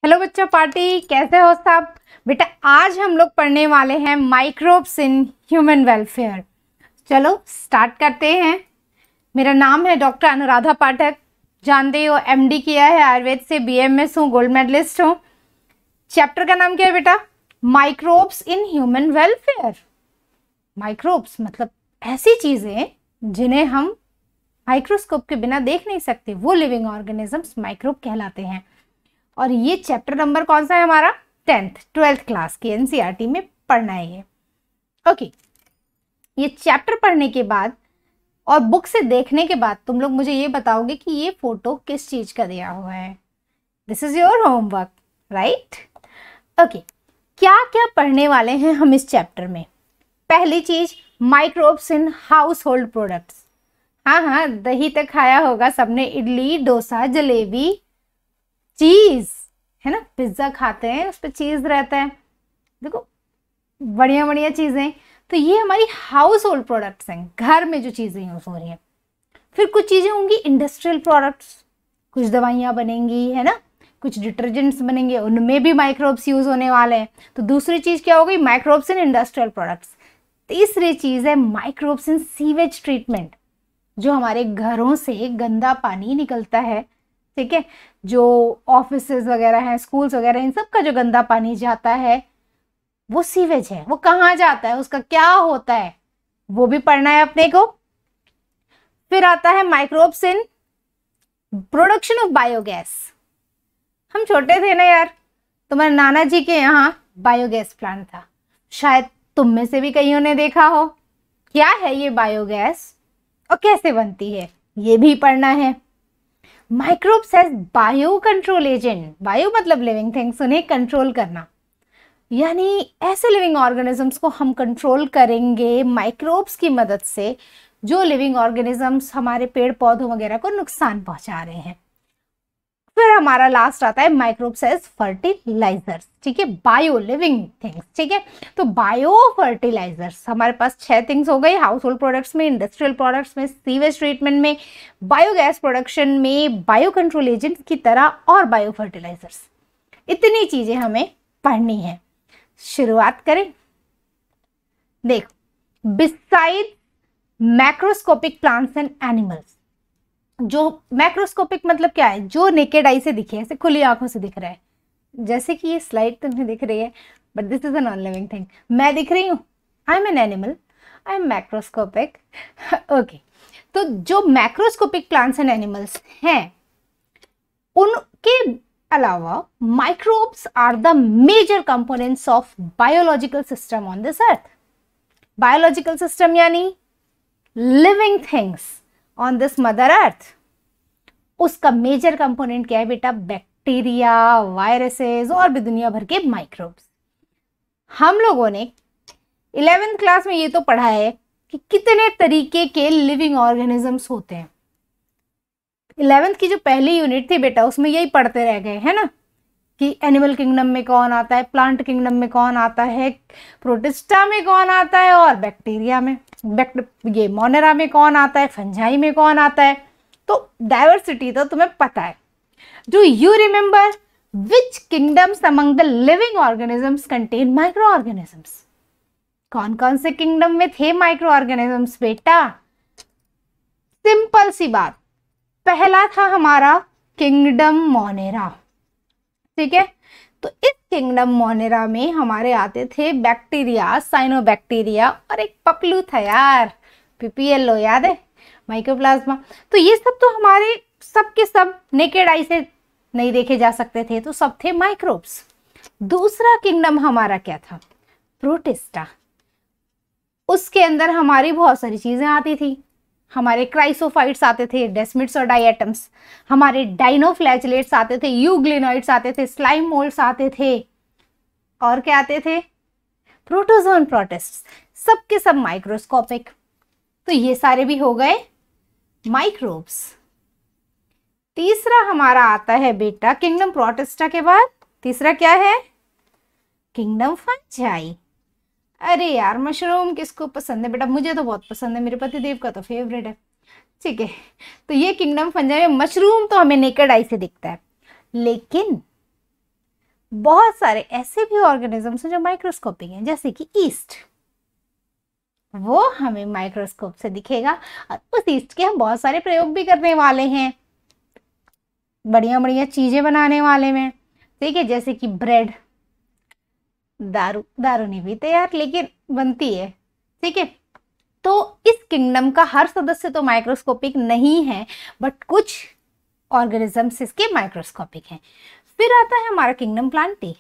Hello बच्चा party, कैसे हो सब? बेटा आज हम लोग पढ़ने वाले हैं माइक्रोब्स इन ह्यूमन वेलफेयर। चलो स्टार्ट करते हैं। मेरा नाम है डॉक्टर अनुराधा पाठक। जानते हो एमडी किया है आयुर्वेद से, बीएमएस हूँ, गोल्ड मेडलिस्ट हूँ। चैप्टर का नाम क्या है बेटा? Microbes in human welfare. Microbes मतलब ऐसी चीजें जिन्हें हम माइक्रोस्कोप के बिना देख नहीं सकते, वो लिविंग ऑर्गेनिजम्स माइक्रोब कहलाते हैं। और ये चैप्टर नंबर कौन सा है हमारा? 12th क्लास की एनसीईआरटी में पढ़ना है ये। ओके, ये चैप्टर पढ़ने के बाद और बुक से देखने के बाद तुम लोग मुझे ये बताओगे कि ये फोटो किस चीज का दिया हुआ है। This is your homework, right? Okay, क्या क्या पढ़ने वाले हैं हम इस चैप्टर में? पहली चीज, microbes in house hold products. हाँ, दही तक खाया होगा सबने, इडली, डोसा, जलेबी, चीज है ना। पिज्जा खाते हैं, उस पर चीज रहता है। देखो बढ़िया बढ़िया चीजें। तो ये हमारी हाउस होल्ड प्रोडक्ट्स हैं, घर में जो चीजें यूज हो रही हैं। फिर कुछ चीजें होंगी इंडस्ट्रियल प्रोडक्ट्स, कुछ दवाइयां बनेंगी है ना, कुछ डिटर्जेंट्स बनेंगे, उनमें भी माइक्रोब्स यूज होने वाले हैं। तो दूसरी चीज क्या हो गई? Microbes in industrial products. तीसरी चीज है माइक्रोब्स इन सीवेज ट्रीटमेंट, जो हमारे घरों से गंदा पानी निकलता है, ठीक है, जो ऑफिसेज वगैरह हैं, स्कूल्स वगैरह, इन सब का जो गंदा पानी जाता है वो सीवेज है। वो कहाँ जाता है, उसका क्या होता है, वो भी पढ़ना है अपने को। फिर आता है microbes in production of biogas. हम छोटे थे ना यार, तुम्हारे नाना जी के यहाँ बायोगैस प्लांट था, शायद तुम में से भी कईयों ने देखा हो। क्या है ये बायोगैस और कैसे बनती है, ये भी पढ़ना है। Microbes as bio control agent. Bio मतलब लिविंग थिंग्स, उन्हें कंट्रोल करना, यानी ऐसे लिविंग ऑर्गेनिजम्स को हम कंट्रोल करेंगे माइक्रोब्स की मदद से, जो लिविंग ऑर्गेनिजम्स हमारे पेड़ पौधों वगैरह को नुकसान पहुंचा रहे हैं। फिर हमारा लास्ट आता है माइक्रोब्स एज फर्टिलाइजर्स, ठीक है, बायो लिविंग थिंग्स, ठीक है। तो बायो फर्टिलाइजर्स हमारे पास 6 थिंग्स हो गई, हाउस होल्ड प्रोडक्ट्स में, इंडस्ट्रियल प्रोडक्ट्स में, सीवेज ट्रीटमेंट में, बायोगैस प्रोडक्शन में, बायो कंट्रोल एजेंट्स की तरह, और बायो फर्टिलाइजर्स। इतनी चीजें हमें पढ़नी है। शुरुआत करें। देखो, beside macroscopic plants and animals. जो मैक्रोस्कोपिक मतलब क्या है? जो नेकेड आई से दिखे, ऐसे खुली आंखों से दिख रहा है, जैसे कि ये स्लाइड तुम्हें दिख रही है, but this is a non living thing. मैं दिख रही हूँ, I am an animal, I am macroscopic. Okay, तो जो मैक्रोस्कोपिक प्लांट्स एंड एनिमल्स हैं, उनके अलावा microbes are the major components of biological system on this earth. Biological system यानी living things on this mother earth. उसका major component क्या है बेटा? बैक्टीरिया, वायरसेस और भी दुनिया भर के माइक्रोब्स। हम लोगों ने 11th क्लास में ये तो पढ़ा है कि कितने तरीके के लिविंग ऑर्गेनिजम्स होते हैं। 11th की जो पहली यूनिट थी बेटा, उसमें यही पढ़ते रह गए है ना, कि एनिमल किंगडम में कौन आता है, प्लांट किंगडम में कौन आता है, प्रोटिस्टा में कौन आता है, और बैक्टीरिया में, ये मोनेरा में कौन आता है, फंजाई में कौन आता है। तो डाइवर्सिटी तो तुम्हें पता है। Do you remember which kingdoms among the living organisms contain micro organisms? कौन कौन से किंगडम में थे माइक्रो ऑर्गेनिजम्स बेटा? सिंपल सी बात, पहला था हमारा किंगडम मोनेरा, ठीक है। तो इस किंगडम मोनेरा में हमारे आते थे बैक्टीरिया, साइनोबैक्टीरिया, और एक पपलू था यार, पीपीएलओ, याद है, माइकोप्लाज्मा। तो ये सब तो हमारे सब के सब नेकेड आई से नहीं देखे जा सकते थे, तो सब थे माइक्रोब्स। दूसरा किंगडम हमारा क्या था? प्रोटिस्टा। उसके अंदर हमारी बहुत सारी चीजें आती थी। हमारे क्राइसोफाइट्स आते थे, डेस्मिड्स और डायटम्स, हमारे डाइनोफ्लैचलेट्स आते थे, यूग्लिनोइड्स आते थे, स्लाइम मोल्ड्स आते थे, और क्या आते थे? प्रोटोजोन प्रोटिस्ट, सब के सब माइक्रोस्कोपिक। तो ये सारे भी हो गए माइक्रोब्स। तीसरा हमारा आता है बेटा, किंगडम प्रोटिस्टा के बाद तीसरा क्या है? Kingdom fungi. अरे यार, मशरूम किसको पसंद है बेटा? मुझे तो बहुत पसंद है, मेरे पतिदेव का तो फेवरेट है, ठीक है। तो ये किंगडम फंजाई में मशरूम तो हमें नेकेड आई से दिखता है, लेकिन बहुत सारे ऐसे भी ऑर्गेनिजम्स हैं जो माइक्रोस्कोपिक हैं, जैसे कि ईस्ट, वो हमें माइक्रोस्कोप से दिखेगा और उस ईस्ट के हम बहुत सारे प्रयोग भी करने वाले हैं, बढ़िया बढ़िया चीजें बनाने वाले में, ठीक है, जैसे कि ब्रेड, दारू नहीं पीते यार लेकिन बनती है, ठीक है। तो इस किंगडम का हर सदस्य तो माइक्रोस्कोपिक नहीं है, बट कुछ ऑर्गेनिजम्स इसके माइक्रोस्कोपिक हैं। फिर आता है हमारा किंगडम प्लांटी।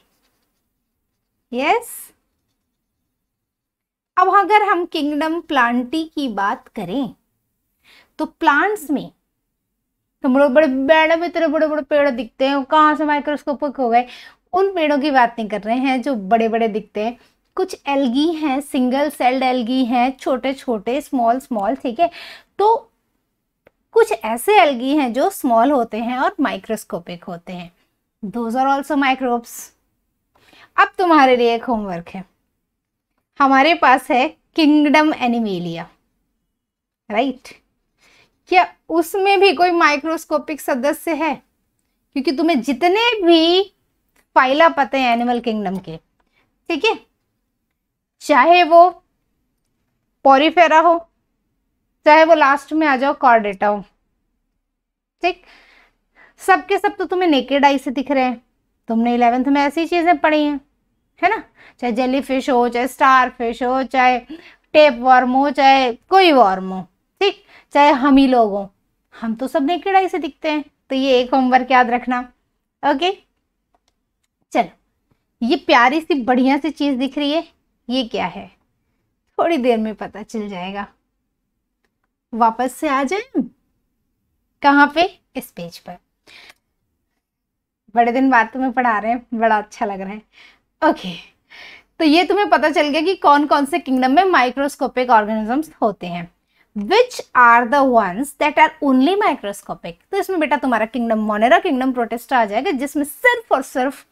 यस, अब अगर हम किंगडम प्लांटी की बात करें तो प्लांट्स में तो बड़े बड़े पेड़ में इतने बड़े बड़े पेड़ दिखते हैं, कहाँ से माइक्रोस्कोपिक हो गए, उन पेड़ों की बात नहीं कर रहे हैं जो बड़े बड़े दिखते हैं। कुछ एल्गी हैं, सिंगल सेल्ड एल्गी हैं, छोटे छोटे स्मॉल स्मॉल, ठीक है। तो कुछ ऐसे एल्गी हैं जो स्मॉल होते हैं और माइक्रोस्कोपिक होते हैं, दोज आर ऑल्सो माइक्रोब्स। अब तुम्हारे लिए एक होमवर्क है, हमारे पास है किंगडम एनिमेलिया, राइट? क्या उसमें भी कोई माइक्रोस्कोपिक सदस्य है? क्योंकि तुम्हें जितने भी फाइला पते हैं एनिमल किंगडम के, ठीक है, चाहे वो पोरीफेरा हो, चाहे वो लास्ट में आ जाओ कॉर्डेटा हो, ठीक, सबके सब तो तुम्हें नेकेड आई से दिख रहे हैं। तुमने 11th में ऐसी चीजें पढ़ी हैं, है ना? चाहे जेलीफिश हो, चाहे स्टार फिश हो, चाहे टेप वर्म हो, चाहे कोई वर्म हो, ठीक, चाहे हम ही लोग हो, हम तो सब नेकेड आई से दिखते हैं। तो ये एक होमवर्क याद रखना। ओके, चलो, ये प्यारी सी बढ़िया सी चीज दिख रही है, ये क्या है? थोड़ी देर में पता चल जाएगा। वापस से आ जाए कहाँ पे? इस पेज पर। बड़े दिन बाद तुम्हें पढ़ा रहे हैं, बड़ा अच्छा लग रहा है। ओके, तो ये तुम्हें पता चल गया कि कौन कौन से किंगडम में माइक्रोस्कोपिक ऑर्गेनिजम्स होते हैं। Which are the ones that are only microscopic? तो इसमें बेटा तुम्हारा किंगडम मोनेरा, किंगडम प्रोटिस्टा आ जाएगा, जिसमें सिर्फ और सिर्फ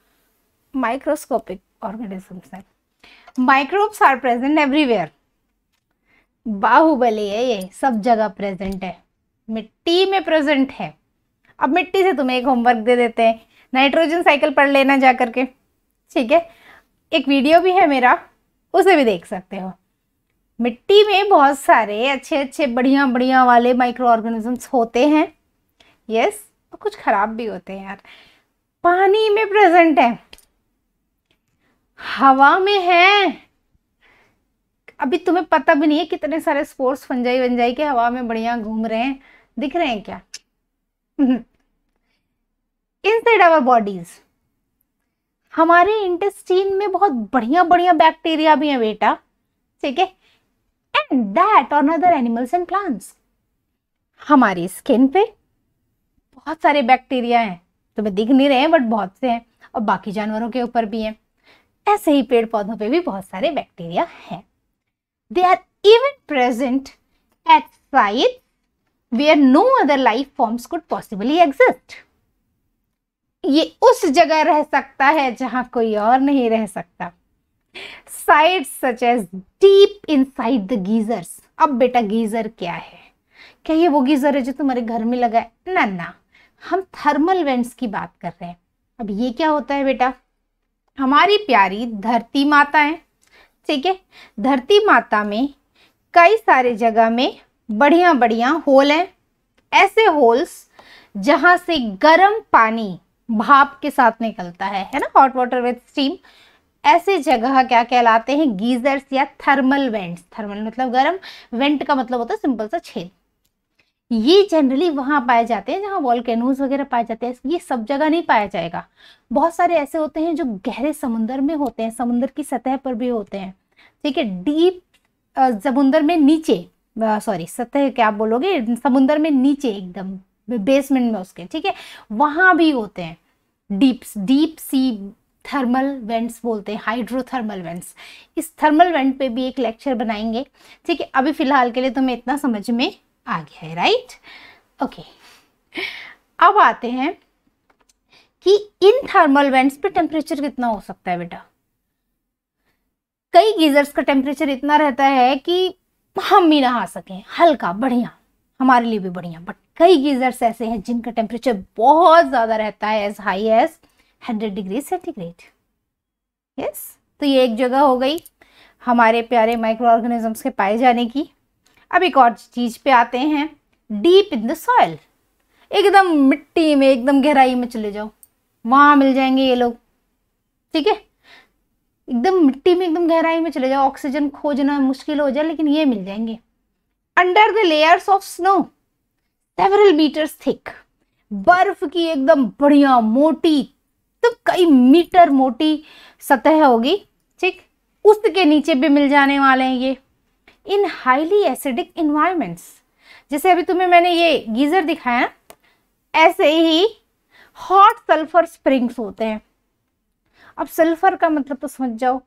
माइक्रोस्कोपिक ऑर्गेनिजम्स हैं। Microbes are present everywhere, Baahubali है ये, सब जगह प्रेजेंट है, मिट्टी में प्रेजेंट है। अब मिट्टी से तुम्हें एक होमवर्क दे देते हैं, नाइट्रोजन साइकिल पढ़ लेना जा करके, ठीक है। एक वीडियो भी है मेरा, उसे भी देख सकते हो। मिट्टी में बहुत सारे अच्छे अच्छे बढ़िया बढ़िया वाले माइक्रो ऑर्गेनिजम्स होते हैं, यस, और कुछ खराब भी होते हैं यार। पानी में प्रेजेंट है, हवा में है, अभी तुम्हें पता भी नहीं है कितने सारे स्पोर्स फंजाई वंजाई के हवा में बढ़िया घूम रहे हैं, दिख रहे हैं क्या? इनसाइड आवर बॉडीज, हमारे इंटेस्टाइन में बहुत बढ़िया बढ़िया बैक्टीरिया भी है बेटा, ठीक है। And that on other animals and plants, हमारी स्किन पे बहुत सारे बैक्टीरिया हैं, तुम्हें दिख नहीं रहे हैं बट बहुत से हैं, और बाकी जानवरों के ऊपर भी हैं। ऐसे ही पेड़ पौधों पे भी बहुत सारे बैक्टीरिया हैं। They are even present at sites where no other life forms could possibly exist. ये उस जगह रह सकता है जहां कोई और नहीं रह सकता। Sites such as deep inside the geysers. अब बेटा गीजर क्या है? क्या ये वो गीजर है जो तुम्हारे घर में लगा है? ना ना, हम थर्मल वेंट्स की बात कर रहे हैं। अब ये क्या होता है बेटा? हमारी प्यारी धरती माता है, ठीक है। धरती माता में कई सारे जगह में बढ़िया बढ़िया होल हैं, ऐसे होल्स जहां से गर्म पानी भाप के साथ निकलता है ना, हॉट वाटर विद स्टीम। ऐसे जगह क्या कहलाते हैं? गीजर्स या थर्मल वेंट्स। थर्मल मतलब गर्म, वेंट का मतलब होता है सिंपल सा छेद। ये जनरली वहां पाए जाते हैं जहां वॉल्केनोज वगैरह पाए जाते हैं। ये सब जगह नहीं पाया जाएगा। बहुत सारे ऐसे होते हैं जो गहरे समुद्र में होते हैं, समुद्र की सतह पर भी होते हैं, ठीक है। डीप समुद्र में नीचे, सॉरी सतह क्या बोलोगे, समुद्र में नीचे एकदम बेसमेंट में उसके, ठीक है, वहां भी होते हैं। डीप सी थर्मल वेंट्स बोलते हैं, हाइड्रोथर्मल वेंट्स। इस थर्मल वेंट पे भी एक लेक्चर बनाएंगे, ठीक है। अभी फिलहाल के लिए तुम्हें इतना समझ में आ गया है, राइट? ओके, अब आते हैं कि इन थर्मल वेंट्स पे टेम्परेचर कितना हो सकता है बेटा। कई गीजर्स का टेम्परेचर इतना रहता है कि हम भी नहा सकें, हल्का बढ़िया, हमारे लिए भी बढ़िया। बट कई गीजर्स ऐसे हैं जिनका टेम्परेचर बहुत ज्यादा रहता है, as high as 100 degree centigrade. Yes, तो ये एक जगह हो गई हमारे प्यारे माइक्रो ऑर्गेनिजम्स के पाए जाने की। अब एक और चीज पे आते हैं, डीप इन द सॉइल। एकदम मिट्टी में, एकदम गहराई में चले जाओ, वहां मिल जाएंगे ये लोग। ठीक है, एकदम मिट्टी में, एकदम गहराई में चले जाओ, ऑक्सीजन खोजना मुश्किल हो जाए, लेकिन ये मिल जाएंगे। Under the layers of snow several metres thick, बर्फ की एकदम बढ़िया मोटी, तो कई मीटर मोटी सतह होगी। ठीक, उसके नीचे भी मिल जाने वाले हैं ये। इन हाईली एसिडिक इन्वायरमेंट्स, जैसे अभी तुम्हें मैंने ये गीजर दिखाया, ऐसे ही हॉट सल्फर स्प्रिंग्स होते हैं। अब सल्फर का मतलब तो समझ जाओ,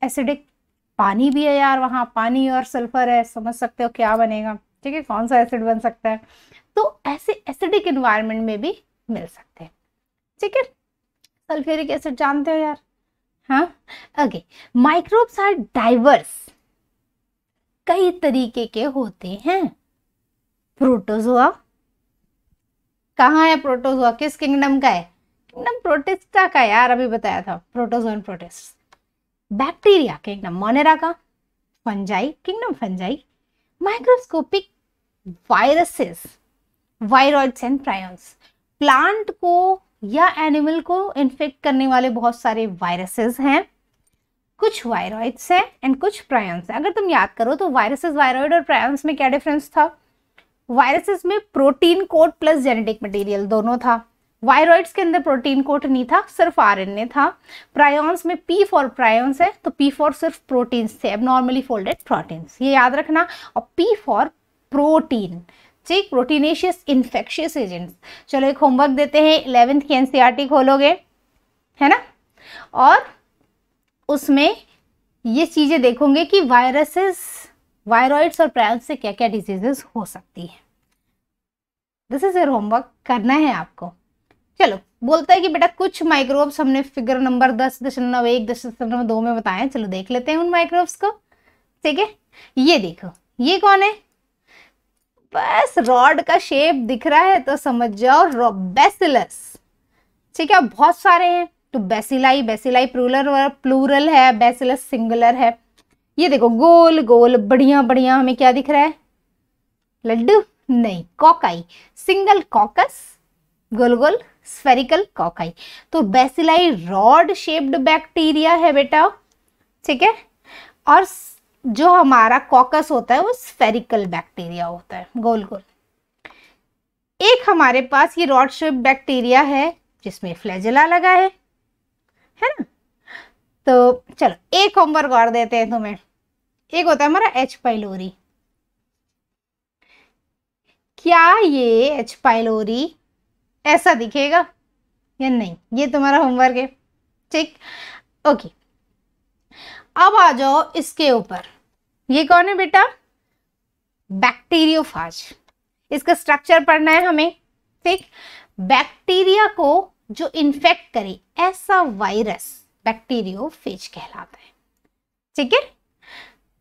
एसिडिक। पानी भी है यार वहां, पानी और सल्फर है, समझ सकते हो क्या बनेगा। ठीक है, कौन सा एसिड बन सकता है, तो ऐसे एसिडिक इन्वायरमेंट में भी मिल सकते हैं। ठीक है, सल्फ्यूरिक एसिड जानते हो यार। हाँ, ओके। माइक्रोब्स आर डाइवर्स, कई तरीके के होते हैं। प्रोटोजोआ, कहाँ है प्रोटोजोआ, किस किंगडम का है? किंगडम प्रोटिस्टा का यार, अभी बताया था, protozoa and protist. Bacteria kingdom monera का। Fungi kingdom fungi. Microscopic viruses, viroids and prions, plant को या एनिमल को इन्फेक्ट करने वाले बहुत सारे वायरसेस हैं। कुछ वायरॉइड्स हैं एंड कुछ प्रायंस हैं। अगर तुम याद करो तो वायरसेस, वायरॉइड और प्रायंस में क्या डिफरेंस था? वायरसेस में protein code plus genetic material दोनों था। वायरॉइड्स के अंदर प्रोटीन कोड नहीं था, सिर्फ आरएनए था। प्रायंस में पी फॉर प्रायंस है, तो पी फॉर सिर्फ प्रोटीन्स थे, एबनॉर्मली फोल्डेड प्रोटीन्स, ये याद रखना। और पी फॉर प्रोटीन, ठीक, प्रोटीनेशियस इन्फेक्शियस एजेंट्स। चलो एक होमवर्क देते हैं, 11th की एनसीईआरटी खोलोगे, है ना, और उसमें ये चीजें देखोगे कि वायरसेस, वायरॉइड्स और प्रायंस से क्या क्या डिजीजेस हो सकती है। दिस इज योर होमवर्क, करना है आपको। चलो, बोलता है कि बेटा कुछ माइक्रोब्स हमने फिगर नंबर 10.1, 10.2 में बताए, चलो देख लेते हैं उन माइक्रोब्स को। ठीक है, ये देखो, ये कौन है? बस रॉड का शेप दिख रहा है तो समझ जाओ, बेसिलस। ठीक है, बहुत सारे हैं, तो बेसिलाई, बेसिलाई प्लूरल है, बेसिलस सिंगुलर है। ये देखो गोल गोल बढ़िया बढ़िया, हमें क्या दिख रहा है? लड्डू नहीं, कॉकाई, सिंगल कॉकस, गोल गोल स्फेरिकल कॉकाई। तो बेसिलाई रॉड शेप्ड बैक्टीरिया है बेटा। ठीक है, और जो हमारा कॉकस होता है वो स्फेरिकल बैक्टीरिया होता है, गोल गोल। एक हमारे पास ये रॉड शेप बैक्टीरिया है जिसमें फ्लैजेला लगा है ना। तो चलो एक होमवर्क और देते हैं तुम्हें। एक होता है हमारा एच पाइलोरी। क्या ये एच पाइलोरी ऐसा दिखेगा या नहीं? ये तुम्हारा होमवर्क है। ठीक, ओके। अब आ जाओ इसके ऊपर, ये कौन है बेटा? बैक्टीरियोफाज। इसका स्ट्रक्चर पढ़ना है हमें। ठीक, बैक्टीरिया को जो इन्फेक्ट करे ऐसा वायरस बैक्टीरियोफेज कहलाता है। ठीक है,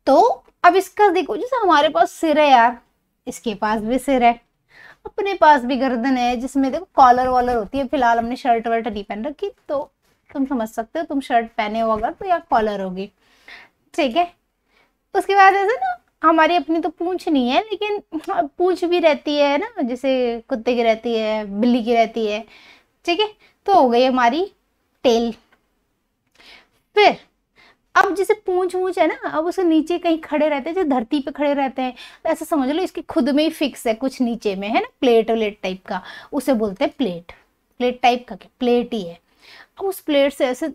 तो अब इसका देखो, जैसे हमारे पास सिर है यार, इसके पास भी सिर है, अपने पास भी गर्दन है जिसमें देखो कॉलर वॉलर होती है। फिलहाल हमने शर्ट वर्ट नहीं पहन रखी, तो तुम समझ सकते हो, तुम शर्ट पहने हो अगर तो यहाँ कॉलर होगी। ठीक है, उसके बाद ऐसे ना, हमारी अपनी तो पूंछ नहीं है, लेकिन पूंछ भी रहती है ना, जैसे कुत्ते की रहती है, बिल्ली की रहती है। ठीक है, तो हो गई हमारी टेल। फिर अब जैसे पूंछ वूछ है ना, अब उसे नीचे कहीं खड़े रहते हैं, जैसे धरती पे खड़े रहते हैं, तो ऐसा समझ लो इसकी खुद में ही फिक्स है, कुछ नीचे में है ना, प्लेट व्लेट टाइप का, उसे बोलते हैं प्लेट। प्लेट टाइप का क्या, प्लेट ही है। अब उस प्लेट से ऐसे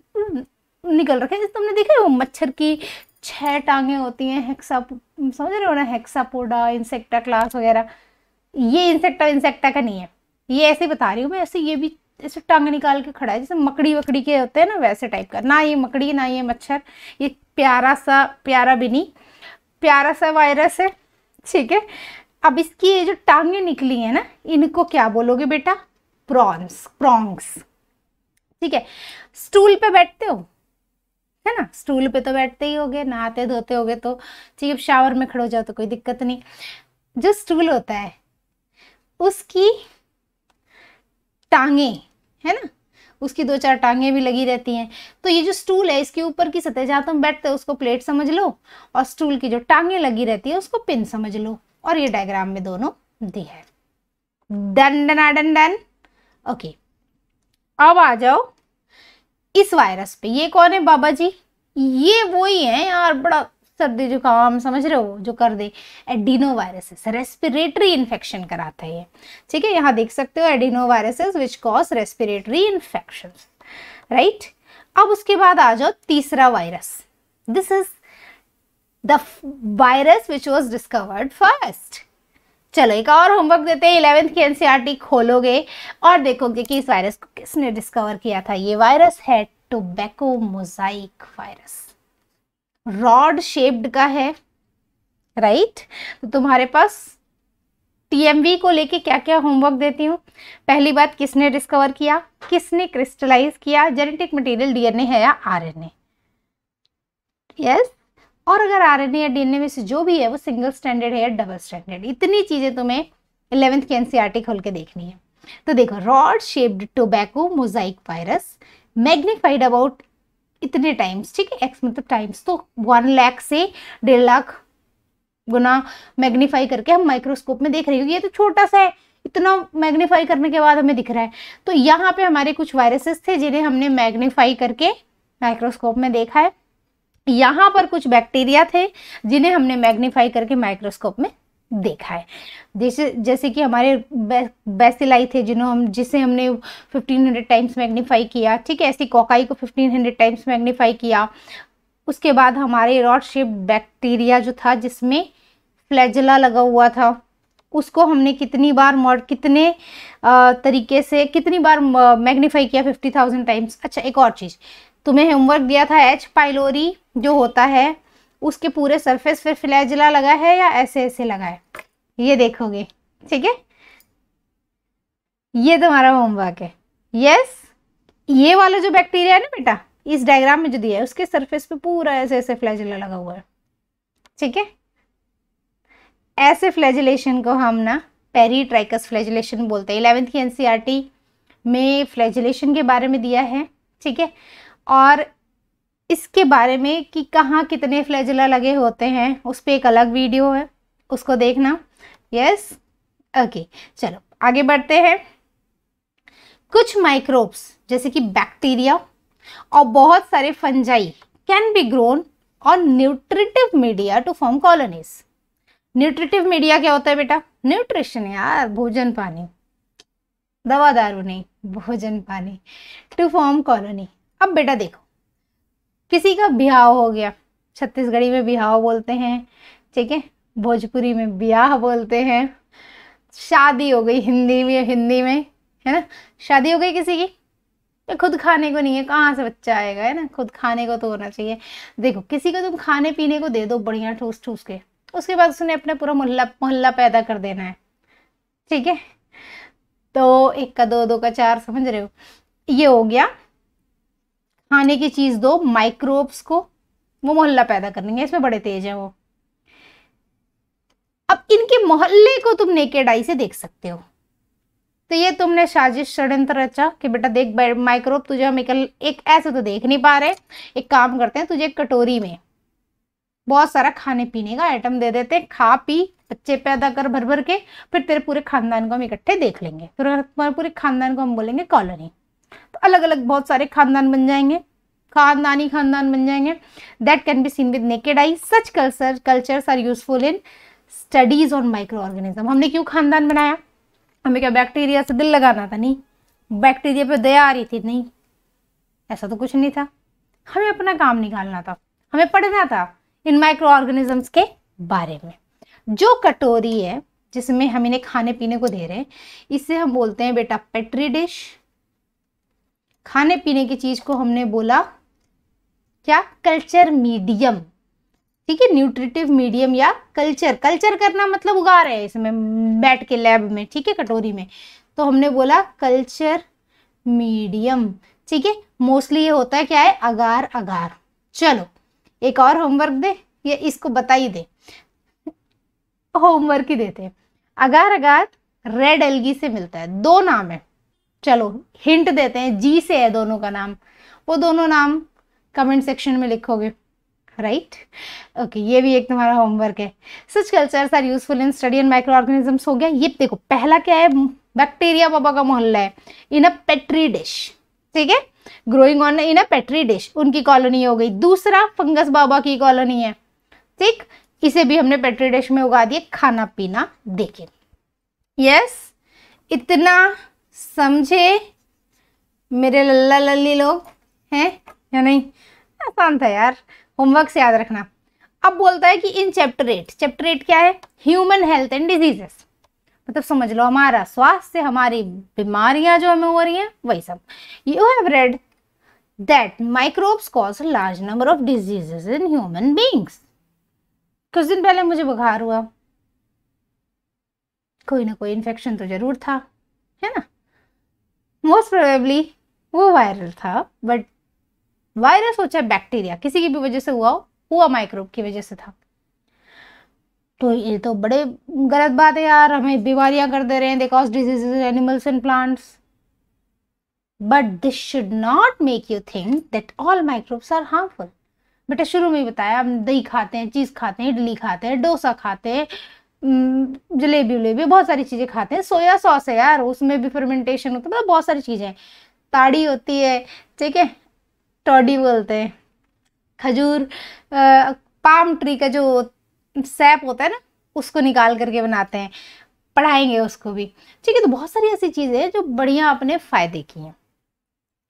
निकल रखे, जैसे तुमने देखा है वो मच्छर की 6 टांगे होती हैं, हेक्सा, समझ रहे हो ना, हेक्सापोडा, इंसेक्टा क्लास वगैरह। ये इंसेक्टा का नहीं है, ये ऐसे बता रही हूँ मैं, ऐसे ये भी ऐसे टांग निकाल के खड़ा है, जैसे मकड़ी वकड़ी के होते हैं ना, वैसे टाइप का। ना ये मकड़ी, ना ये मच्छर, ये प्यारा भी नहीं, प्यारा सा वायरस है। ठीक है, अब इसकी ये जो टांगे निकली है ना, इनको क्या बोलोगे बेटा? प्रॉन्ग्स। ठीक है, स्टूल पे बैठते हो, है ना, स्टूल पे तो बैठते ही होगे, नहाते धोते होगे तो। ठीक है, शावर में खड़े हो जाओ तो कोई दिक्कत नहीं। जो स्टूल होता है उसकी टांगे, है ना, उसकी 2-4 टांगें भी लगी रहती हैं। तो ये जो स्टूल है इसके ऊपर की सतह जहाँ तुम बैठते हो उसको प्लेट समझ लो, और स्टूल की जो टांगें लगी रहती है उसको पिन समझ लो। और ये डायग्राम में दोनों दी है। Done done done done. Okay, अब आ जाओ इस वायरस पे। ये कौन है बाबा जी? ये वही है यार, बड़ा सर्दी जुकाम समझ रहे हो जो कर दे, एडिनो वायरसेस, रेस्पिरेटरी इन्फेक्शन कराता है ये। ठीक है, यहाँ देख सकते हो adeno viruses which cause respiratory infection, right. अब उसके बाद आ जाओ तीसरा virus. This is the virus which was discovered first. चलो एक और होमवर्क देते हैं। 11th की एनसीईआरटी खोलोगे और देखोगे कि इस वायरस को किसने डिस्कवर किया था। ये वायरस है tobacco Mosaic virus, rod shaped का है, राइट। तो तुम्हारे पास टीएमवी को लेके क्या क्या होमवर्क देती हूँ। पहली बात, किसने डिस्कवर किया, किसने क्रिस्टलाइज किया, जेनेटिक मटेरियल डीएनए है या आरएनए, यस। और अगर आरएनए या डीएनए में से जो भी है वो सिंगल स्टैंडर्ड है या डबल स्टैंडर्ड, इतनी चीजें तुम्हें 11th की एनसीईआरटी खोल के देखनी है। तो देखो, rod shaped tobacco Mosaic virus magnified about इतने टाइम्स, ठीक है, एक्स मतलब टाइम्स, तो 1 लाख से 1.5 लाख गुना मैग्नीफाई करके हम माइक्रोस्कोप में देख रहे हो। ये तो छोटा सा है, इतना मैग्नीफाई करने के बाद हमें दिख रहा है। तो यहाँ पे हमारे कुछ वायरसेस थे जिन्हें हमने मैग्नीफाई करके माइक्रोस्कोप में देखा है। यहाँ पर कुछ बैक्टीरिया थे जिन्हें हमने मैग्नीफाई करके माइक्रोस्कोप में देखा है। जैसे कि हमारे बैसिलाई थे जिसे हमने 1500 टाइम्स मैग्नीफाई किया, ठीक है। ऐसी कोकाई को 1500 टाइम्स मैग्नीफाई किया। उसके बाद हमारे रॉड शेप्ड बैक्टीरिया जो था जिसमें फ्लैजेला लगा हुआ था, उसको हमने कितनी बार मैग्नीफाई किया, 50,000 टाइम्स। अच्छा, एक और चीज़ तुम्हें होमवर्क दिया था, एच पाइलोरी जो होता है उसके पूरे सरफेस पे फ्लैजेला लगा है या ऐसे ऐसे लगा है, ये देखोगे, ठीक है। ये तुम्हारा होमवर्क है, यस। ये वाला जो बैक्टीरिया है ना बेटा, इस डायग्राम में जो दिया है उसके सरफेस पे पूरा ऐसे ऐसे फ्लैजेला लगा हुआ है, ठीक है। ऐसे फ्लैजिलेशन को हम ना पेरीट्राइकस फ्लैजिलेशन बोलते हैं। 11th की एनसीईआरटी में फ्लैजिलेशन के बारे में दिया है, ठीक है। और इसके बारे में कि कहाँ कितने फ्लैजेला लगे होते हैं उस पर एक अलग वीडियो है, उसको देखना, यस। ओके, चलो आगे बढ़ते हैं। कुछ माइक्रोब्स जैसे कि बैक्टीरिया और बहुत सारे fungi can be grown on nutritive media to form colonies. Nutritive media क्या होता है बेटा? न्यूट्रिशन यार, भोजन पानी, दवा दारू नहीं, भोजन पानी, टू फॉर्म कॉलोनी। अब बेटा देखो, किसी का ब्याह हो गया, छत्तीसगढ़ी में बिहाव बोलते हैं, ठीक है, भोजपुरी में ब्याह बोलते हैं। शादी हो गई, हिंदी में है ना, शादी हो गई किसी की, तो खुद खाने को नहीं है, कहाँ से बच्चा आएगा, है ना, खुद खाने को तो होना चाहिए। देखो, किसी को तुम खाने पीने को दे दो बढ़िया ठूस ठूस के, उसके बाद उसने अपने पूरा मोहल्ला पैदा कर देना है, ठीक है। तो 1 का 2, 2 का 4, समझ रहे हो। ये हो गया खाने की चीज दो माइक्रोब्स को, वो मोहल्ला पैदा कर देंगे, इसमें बड़े तेज हैं वो। अब इनके मोहल्ले को तुम नेकेड आई से देख सकते हो। तो ये तुमने साजिश षड्यंत्र रचा कि बेटा देख माइक्रोब तुझे हम एक ऐसे तो देख नहीं पा रहे, एक काम करते हैं, तुझे एक कटोरी में बहुत सारा खाने पीने का आइटम दे देते हैं, खा पी बच्चे पैदा कर भर भर के, फिर तेरे पूरे खानदान को हम इकट्ठे देख लेंगे, फिर तुम्हारे पूरे खानदान को हम बोलेंगे कॉलोनी। तो अलग अलग बहुत सारे खानदान बन जाएंगे, खानदानी खानदान बन जाएंगे। That can be seen with naked eye. Such cultures are useful in studies on microorganism. हमने क्यों खानदान बनाया? हमें क्या बैक्टीरिया से दिल लगाना था? नहीं। बैक्टीरिया पे दया आ रही थी? नहीं, ऐसा तो कुछ नहीं था। हमें अपना काम निकालना था, हमें पढ़ना था इन माइक्रो ऑर्गेनिजम्स के बारे में। जो कटोरी है जिसमें हम इन्हें खाने पीने को दे रहे हैं, इसे हम बोलते हैं बेटा पेट्री डिश। खाने पीने की चीज को हमने बोला क्या? कल्चर मीडियम, ठीक है, न्यूट्रिटिव मीडियम या कल्चर करना मतलब उगा रहे हैं इसमें बैठ के लैब में, ठीक है, कटोरी में, तो हमने बोला कल्चर मीडियम, ठीक है। मोस्टली ये होता है क्या है? अगार अगार। चलो एक और होमवर्क दे, ये इसको बता ही दे, होमवर्क ही देते हैं। अगार अगार रेड एल्गी से मिलता है, 2 नाम है, चलो हिंट देते हैं, जी से है दोनों का नाम, वो दोनों नाम कमेंट सेक्शन में लिखोगे, राइट? ओके, ये भी एक तुम्हारा होमवर्क है। Such cultures are useful in study and micro organisms हो गया। ये देखो पहला क्या है, बैक्टीरिया बाबा का मोहल्ला है इन अ पेट्री डिश, ठीक है, growing on in a petri dish, उनकी कॉलोनी हो गई। दूसरा फंगस बाबा की कॉलोनी है, ठीक, इसे भी हमने पेट्री डिश में उगा दिए, खाना पीना देके। यस, इतना समझे मेरे लल्ला लल्ली लोग हैं या नहीं? आसान था यार, होमवर्क से याद रखना। अब बोलता है कि इन चैप्टर 8 क्या है, ह्यूमन हेल्थ एंड डिजीजेस, मतलब समझ लो हमारा स्वास्थ्य, हमारी बीमारियां जो हमें हो रही हैं वही सब। You have read that microbes cause large number of diseases in human beings. कुछ दिन पहले मुझे बुखार हुआ, कोई ना कोई इन्फेक्शन तो जरूर था, है ना? मोस्ट प्रोबेबली वो वायरल था, बट वायरस हो चाहे बैक्टीरिया, किसी की भी वजह से हुआ माइक्रोब की वजह से था। तो ये तो बड़े गलत बात है यार, हमें बीमारियां कर दे रहे हैं, they cause diseases in animals and plants. But this should not make you think that all microbes are harmful. बेटा शुरू में ही बताया, हम दही खाते हैं, चीज खाते हैं, इडली खाते हैं, डोसा खाते हैं, जलेबी उलेबी बहुत सारी चीजें खाते हैं। सोया सॉस है यार, उसमें भी फर्मेंटेशन होता है, मतलब बहुत सारी चीजें हैं। ताड़ी होती है, ठीक है, टॉडी बोलते हैं। खजूर, पाम ट्री का जो सैप होता है ना, उसको निकाल करके बनाते हैं, पढ़ाएंगे उसको भी, ठीक है। तो बहुत सारी ऐसी चीजें हैं जो बढ़िया अपने फायदे की हैं।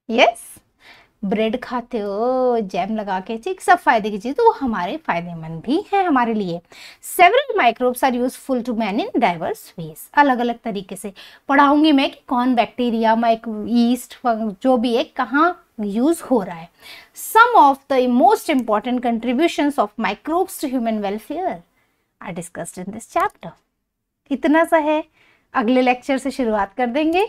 यस, ब्रेड खाते हो जैम लगा के, ठीक, सब फायदे की चीज, तो वो हमारे फायदेमंद भी है हमारे लिए। Several microbes are useful to man in diverse ways, अलग अलग तरीके से पढ़ाऊंगी मैं कि कौन बैक्टीरिया, ईस्ट, जो भी है कहाँ यूज हो रहा है। Some of the most important contributions of microbes to human welfare are discussed in this chapter. इतना सा है, अगले लेक्चर से शुरुआत कर देंगे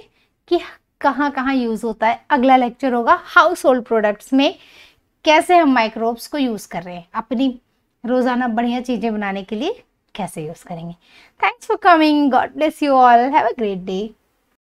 कि कहाँ कहाँ यूज होता है। अगला लेक्चर होगा हाउस होल्ड प्रोडक्ट्स में कैसे हम माइक्रोब्स को यूज कर रहे हैं, अपनी रोजाना बढ़िया चीजें बनाने के लिए कैसे यूज करेंगे। Thanks for coming, God bless you all, have a great day.